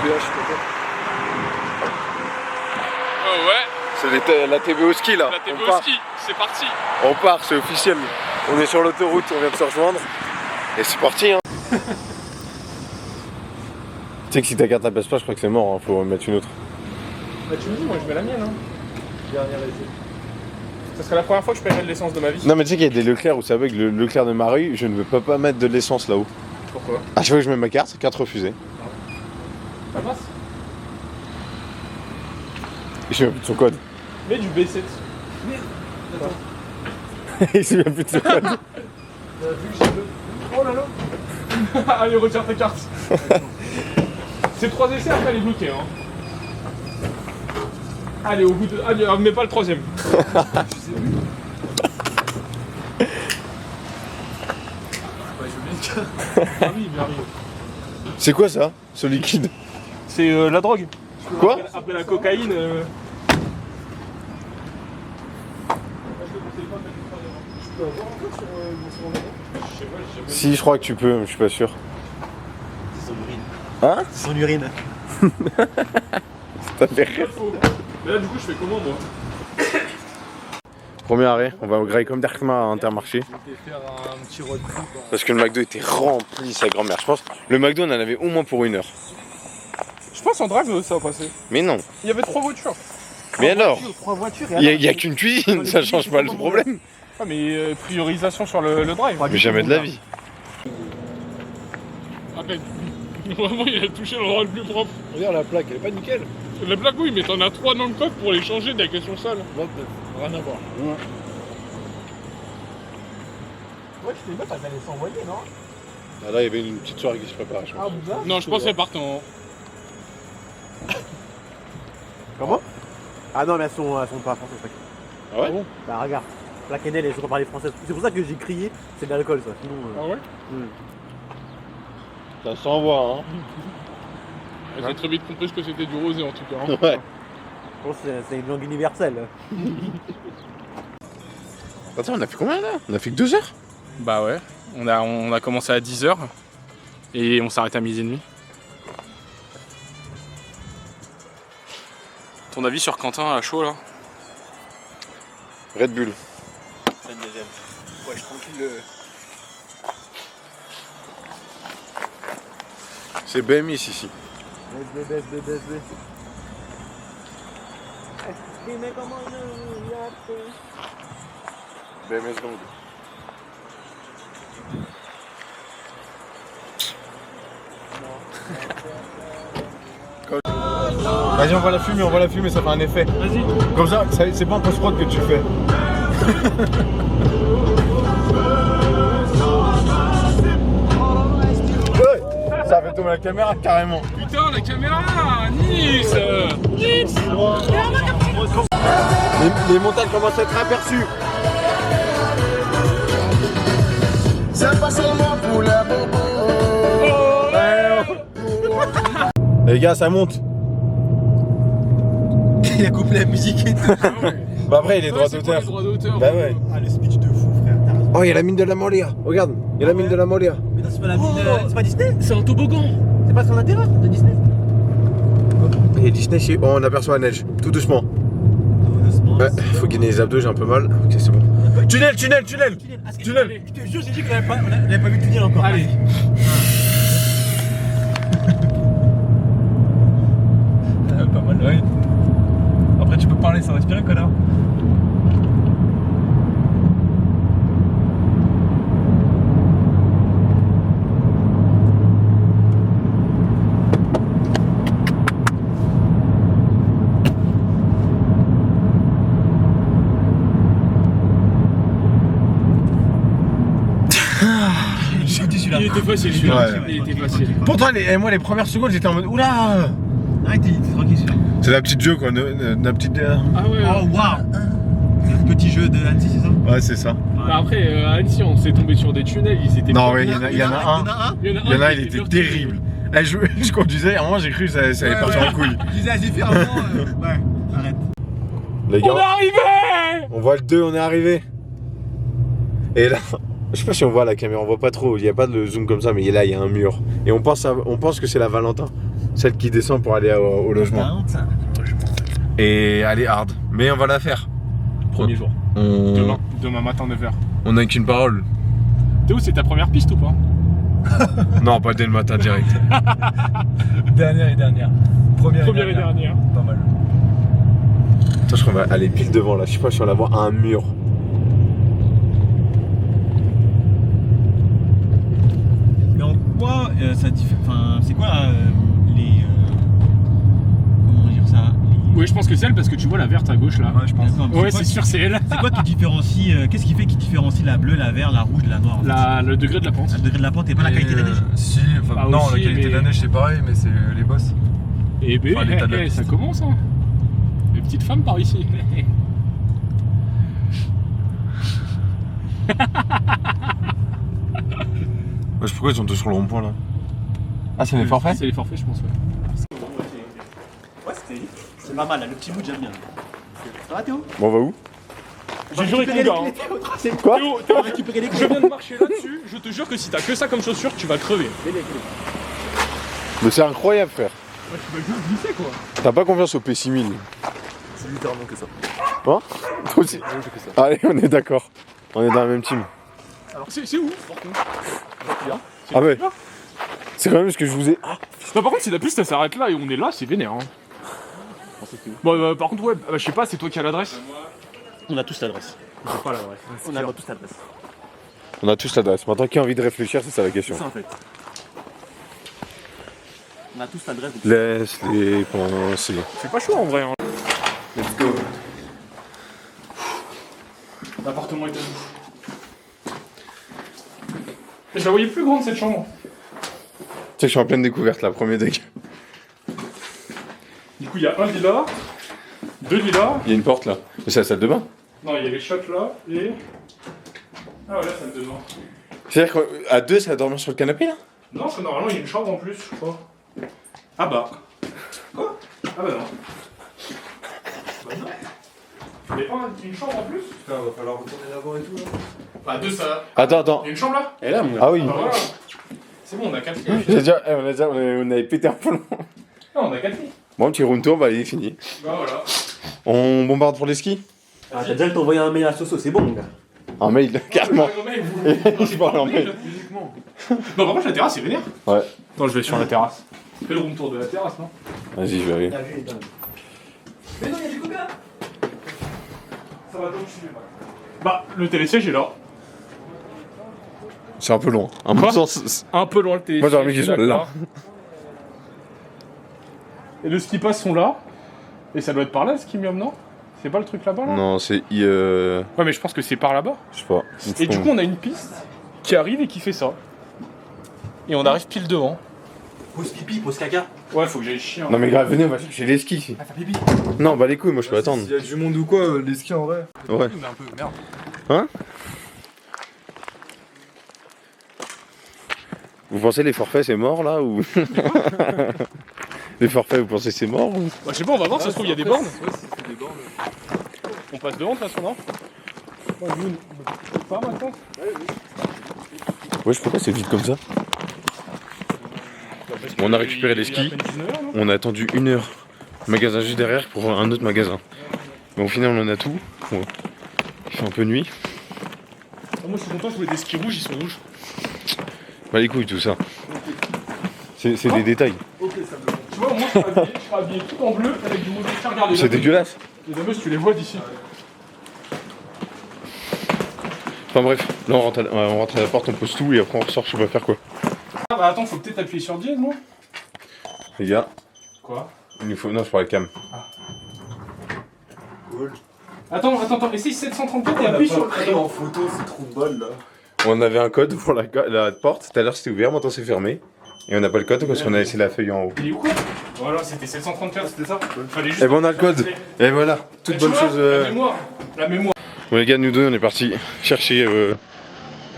TBA, je suis content. Oh ouais. C'est la TB au ski là. La TB au ski, c'est parti. On part, c'est officiel. On est sur l'autoroute, on vient de se rejoindre. Et c'est parti hein. Tu sais que si ta carte elle passe pas, je crois que c'est mort, hein. Faut en mettre une autre. Bah tu me dis, moi je mets la mienne hein. Dernière essai. Ça serait la première fois que je paierais de l'essence de ma vie. Non mais tu sais qu'il y a des Leclerc où ça veut que le Leclerc de ma rue, je ne veux pas mettre de l'essence là-haut. Pourquoi? À chaque fois que je mets ma carte, carte refusée. Ça passe. Et je mets plus de son code. Mets du B7. Merde. Attends. Il se met plus de son code. Oh là là. Allez, retire ta carte. C'est 3 essais, après elle est bloquée hein. Allez, au bout de... Allez, mets pas le troisième. Je sais plus. Ah oui, il arrive. C'est quoi ça, ce liquide? C'est la drogue. Quoi? Après la cocaïne. Si, je crois que tu peux, mais je suis pas sûr. C'est son urine. Hein? C'est son urine. Ça fait rire. Mais là, du coup, je fais comment moi? Premier arrêt, on va au Grey comme Darkma à Intermarché. Je vais faire un petit road trip. Parce que le McDo était rempli, sa grand-mère. Je pense le McDo on en avait au moins pour 1 heure. Je pense en drive ça va passer. Mais non. Il y avait 3 voitures. Mais alors? 3 voitures Il y a qu'une cuisine, ça change pas le problème. Ah mais priorisation sur le drive. Mais jamais de la vie. À peine. Vraiment il a touché l'endroit le plus propre. Regarde la plaque, elle est pas nickel. La plaque oui mais t'en as 3 dans le coffre pour les changer dès qu'elles sont sales. 29, rien à voir. Ouais, je sais pas, t'allais s'envoyer, non? Ah, là, il y avait une petite soirée qui se préparait, je pense. bizarre. Non je pense qu'elles partent en... Comment? Ah non, mais elles sont pas françaises, t'inquiète. Ah ouais? Bon. Bah regarde, la cannelle, elles sont pas parler française. C'est pour ça que j'ai crié, c'est de l'alcool ça. Sinon. Ah ouais? Ça s'envoie, hein. J'ai très vite compris ce que c'était du rosé en tout cas. Hein. Ouais. Je pense que c'est une langue universelle. Attends, on a fait combien là? On a fait que 2 heures? Bah ouais, on a commencé à 10h et on s'arrête à 12h30. Ton avis sur Quentin à chaud là? Red Bull. C'est une deuxième. Ouais, je tranquille. C'est BMI ici. BSB. BMS donc. Vas-y, on voit la fumée, ça fait un effet. Vas-y. Comme ça c'est pas un post-prod que tu fais. Ouais, ça fait tomber la caméra carrément. Putain la caméra, Nice. Les montagnes commencent à être aperçues. C'est pas seulement pour la bobo. Les gars, ça monte. Il a coupé la musique et tout. Bah après, il est droit d'auteur. Bah ouais. Ah, le speech de fou, frère. Oh, il y a la mine de la Molia. Regarde, il y a la mine de la Molia. Mais non, c'est pas la mine. C'est pas Disney? C'est un toboggan. C'est pas sur l'intérieur de Disney? Et Disney, oh, on aperçoit la neige, tout doucement. Ouais, faut gagner les abdos, j'ai un peu mal. Ok, c'est bon. Tunnel. Je te jure, j'ai dit qu'on avait pas vu le tunnel encore. Allez. Pas mal, ouais. Après, tu peux parler sans respirer, connard. Il était facile celui-là. Ouais. Il était facile. Pourtant, moi, les premières secondes, j'étais en mode oula. Arrête, t'es tranquille celui-là. C'est la petite jeu, quoi. La petite. Ah ouais. Oh, waouh! Le petit jeu de Annecy, c'est ça? Ouais, c'est ça. Bah après, à Annecy, on s'est tombé sur des tunnels, ils étaient... Non, ouais, il y en a un. Il y en a un? Il y en Il y en a un, qui il était meurtrier. terrible. Eh, je conduisais, à un moment, j'ai cru que ça allait partir en couille. Je disais à Zéphyr avant, ouais, arrête. Les On est gars, arrivé. on voit le 2, on est arrivé. Et là, je sais pas si on voit la caméra, on voit pas trop, il n'y a pas de zoom comme ça, mais là il y a un mur. Et on pense que c'est la Valentin. Celle qui descend pour aller au logement. 45. Et elle est hard. Mais on va la faire. Premier jour. Demain matin 9h. On n'a qu'une parole. Théo, c'est ta première piste ou pas? Non, pas dès le matin direct. Dernière et dernière. Première Première et dernière. Pas mal. Attends, je crois qu'on va aller pile devant là. Je sais pas si on va voir un mur. Mais en quoi ça diffère. Enfin, c'est quoi les. Comment dire ça Oui, je pense que c'est elle parce que tu vois la verte à gauche là. Ouais, je pense. Ouais, c'est sûr, c'est elle. C'est quoi qui différencie. Qu'est-ce qui fait qui différencie la bleue, la verte, la rouge, la noire en fait Le degré de la pente. Le degré de la pente et pas la qualité de la neige. Si, enfin, Bah non, aussi, la qualité mais- de la neige c'est pareil, mais c'est les bosses. Et ben, Enfin, l'état de la piste. ça commence hein. Les petites femmes par ici. Pourquoi ils sont tous sur le rond-point là? Ah, c'est les forfaits? C'est les forfaits, je pense. Ouais. Ouais, c'est pas mal, là. Le petit bout, j'aime bien. Ça va, Théo? Bon, on va où? J'ai juré qu'on gars. Quoi? Théo, je viens de marcher là-dessus. Je te jure que si t'as que ça comme chaussure, tu vas crever. Mais c'est incroyable, frère. Ouais, tu vas juste glisser quoi. T'as pas confiance au P6000? C'est littéralement que ça. Quoi? Toi aussi? Allez, on est d'accord. On est dans la même team. Alors, c'est où par contre? Ah ouais. C'est quand même ce que je vous ai. Non, par contre, si la piste elle s'arrête là et on est là, c'est vénère. Hein. Bon, par contre, ouais, je sais pas, c'est toi qui as l'adresse? On a tous l'adresse. J'ai pas l'adresse. On a tous l'adresse. On a tous l'adresse. Maintenant, qui a envie de réfléchir, c'est ça la question. C'est ça en fait. On a tous l'adresse. Laisse-les penser. C'est pas chaud en vrai. Hein. Let's go. L'appartement est à nous. Je la voyais plus grande cette chambre. Tu sais que je suis en pleine découverte là, premier deck. Du coup, il y a un villa, deux villas. Il y a une porte là. Mais c'est la salle de bain. Non, il y a les shots là et. Ah ouais, là, ça me demande. C'est-à-dire qu'à deux, ça va dormir sur le canapé là? Non, parce que normalement, il y a une chambre en plus, je crois. Ah bah. Quoi? Ah bah non. Bah non. Il y a pas une chambre en plus? Putain, va falloir retourner d'abord et tout là. Bah, deux, ça. Attends. Il y a une chambre là? Et là, mon Ah oui. Ah bah voilà. C'est bon, on a 4 lits. On avait pété un peu long. Non, on a 4 lits. Bon, petit room tour, bah il est fini. Bah voilà. On bombarde pour les skis? Ah, t'as déjà envoyé un mail à Soso, c'est bon, mon gars. Un mail, carrément. Je parle en mail. Uniquement. Non, par contre, la terrasse, c'est vénère. Ouais. Attends, je vais sur la terrasse. Fais le room tour de la terrasse, non? Vas-y, je vais aller. Mais non, il y a du coca. Ça va donc suivre. Bah, le télésiège est là. C'est un peu long. À mon Quoi sens. Un peu loin le télésiège. Moi, j'aurais mis qu'il soit là. d'accord. Et le ski pass sont là. Et ça doit être par là, le ski mium, non? C'est pas le truc là-bas, là? Non, c'est. Ouais, mais je pense que c'est par là-bas. Je sais pas. Et du coup, on a une piste qui arrive et qui fait ça. Et on arrive pile devant. Pose pipi, pose caca. Ouais, faut que j'aille chier. Non, mais grave, venez, on va chercher les skis. Ah, faire pipi. Non, bah les couilles, moi je peux attendre. S'il y a du monde ou quoi, les skis en vrai. Ouais. Mais un peu, merde. Hein? Vous pensez les forfaits c'est mort là ou. Les forfaits, vous pensez c'est mort ou... Bah, je sais pas, on va voir, ça se trouve, il y a des bornes. Ouais, c'est des bornes. On passe devant de toute façon, non? Ouais, nous, pas maintenant. Ouais, je sais pas, c'est vite comme ça. On a récupéré les skis. On a attendu 1 heure. Magasin juste derrière pour un autre magasin. Mais au final, on en a tout. Bon, il fait un peu nuit. Moi, je suis content, je voulais des skis rouges, ils sont rouges. Bah les couilles, tout ça. C'est des détails. Ok, ça me. Tu vois, moi, je serais habillé tout en bleu avec du mauvais. Regarde les C'est dames. dégueulasse. Les dames, tu les vois d'ici. Enfin bref, là on rentre à la porte, on pose tout et après on ressort, je sais pas faire quoi. Ah bah attends, faut peut-être appuyer sur dièse, non? Les gars, Quoi? il nous faut. Non, je parlais de cam. Attends, essaye 734 et appuie sur le. En photo, c'est trop de balles là. On avait un code pour la porte, tout à l'heure c'était ouvert, maintenant c'est fermé. Et on n'a pas le code parce qu'on a laissé la feuille en haut. Il est où quoi? Voilà, c'était 734, c'était ça? Fallait juste. Et ben on a le code. Et voilà, toute bonne chose. La mémoire. La mémoire. Bon les gars, nous deux on est partis chercher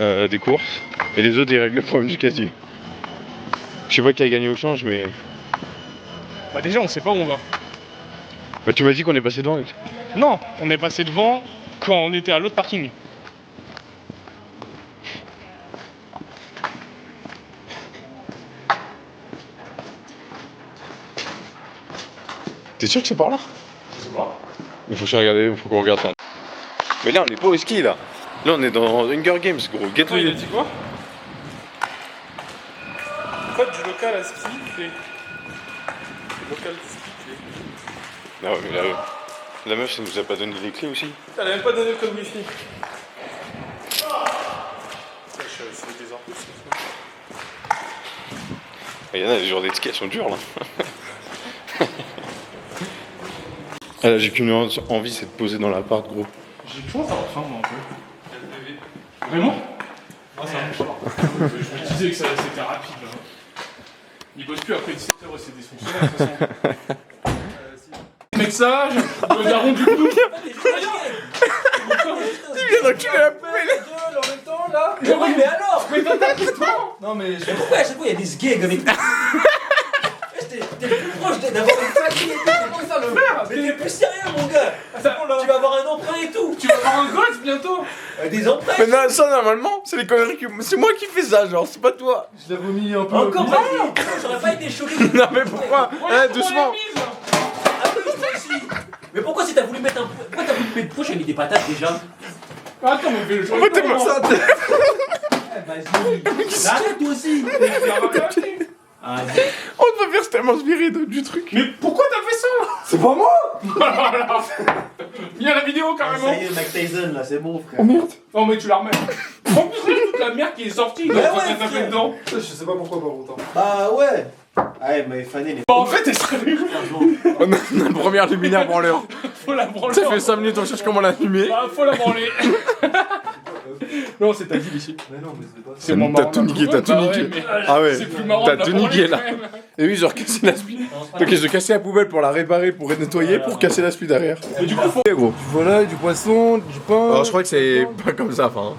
des courses. Et les autres ils règlent le problème du casier. Je sais pas qui a gagné au change mais. Bah déjà, on sait pas où on va. Bah tu m'as dit qu'on est passé devant. Non, on est passé devant quand on était à l'autre parking. T'es sûr que c'est par là? Je sais pas. Il faut qu'on regarde ça. Mais là, on est pas au ski, là. Là, on est dans Hunger Games, gros. Get Attends, il a dit quoi? Code du local à ski, clé. Local ski, clé. Ah ouais, mais la meuf, ça nous a pas donné les clés aussi. Elle a même pas donné le code wifi. C'est des impôts, Il y en a des jours des skis, elles sont durs là. Ah là, j'ai qu'une envie, c'est de poser dans l'appart, gros. J'ai toujours faim, moi, un peu. Vraiment? Ah, ça marche pas. Je me disais que c'était rapide. Là. Il bosse plus après 17h, c'est dysfonctionnel de toute façon. Mec sage, le daron du coup. Il vient d'enculer la poubelle. En même temps là. Mais oui, mais alors. Mais t'as toi. Non mais pourquoi à chaque fois il y a des gags avec toi? T'es plus proche d'avoir une famille et tout, t'es pas ça le faire. Mais t'es plus sérieux mon gars. Tu vas avoir un emprunt et tout. Tu vas avoir un gosse bientôt. Des emprunts. Mais non, ça, normalement, c'est les conneries que... C'est moi qui fais ça, genre, c'est pas toi. Je l'ai vomi un peu. Encore vas-y. J'aurais pas été choqué. Non, mais pourquoi? Eh, doucement. Ah oui, toi aussi. Mais pourquoi si t'as voulu mettre un... Pourquoi t'as voulu mettre... Pourquoi j'ai mis des patates déjà? Attends, mais fais le choix. Pourquoi t'es pas ça? Vas-y. Arrête toi aussi. Ah, On devrait faire se tellement se virer du truc. Mais pourquoi t'as fait ça? C'est pas moi. Voilà. Il y a la vidéo carrément. ça y est, Mike Tyson là, c'est bon frère. Oh merde. Oh mais tu la remets. En plus c'est toute la merde qui est sortie. Mais Donc ouais, t'as tapé frère. dedans. Je sais pas pourquoi par contre. Bah ouais. Ah ouais, mais Fanny les... Bon, en fait elle serait venue. On a une première luminaire branleur. Faut la branler. Ça fait 5 minutes, on cherche comment l'allumer. Bah faut la branler. Non c'est ta ville ici. Mais non, mais c'est pas ça. C'est mon T'as marrant. tout niqué, t'as tout Bah niqué. ouais, mais Ah ouais, c'est plus marrant t'as de la tout branler, niqué là. quand même. Et oui, genre casser la spie. Ok, je cassé la poubelle pour la réparer, pour nettoyer, pour casser la spie derrière. Mais du coup faut... Ok, gros. Du volaille, du poisson, du pain. Alors je crois que c'est pas comme ça, enfin.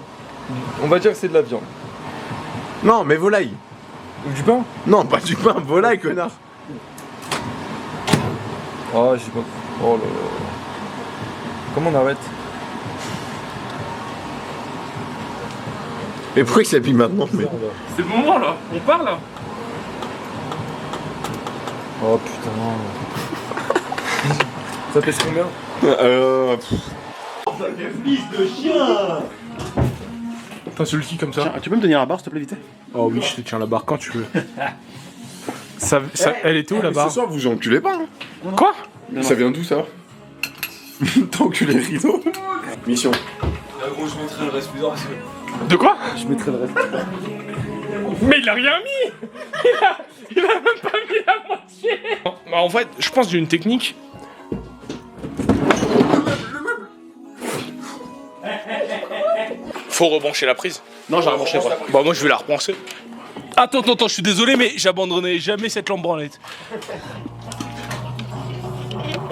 On va dire que c'est de la viande. Non, mais volaille. Ou du pain. Non, pas du pain, volaille, connard. Oh, j'ai pas. Oh là là. Comment on arrête? Mais pourquoi il s'habille maintenant mais... C'est le moment là. On part là. Oh putain. Ça pèse combien? Fils de chien. T'as celui-ci comme ça. Tu peux me tenir la barre, s'il te plaît, vite? Oh oui, je te tiens la barre quand tu veux. Elle était où la barre? Ce soir, vous enculez pas, hein. Quoi? Ça vient d'où ça? T'as enculé le rideau. Mission. Là, gros, je mettrai le reste plus tard parce que. De quoi? Je mettrai le reste. Mais il a rien mis. Il a même pas mis la moitié. Bah en fait, je pense que j'ai une technique. Faut rebrancher la prise. Non, j'ai rebranché pas. Bah moi je vais la repenser. Attends, je suis désolé mais j'abandonnerai jamais cette lampe branlette.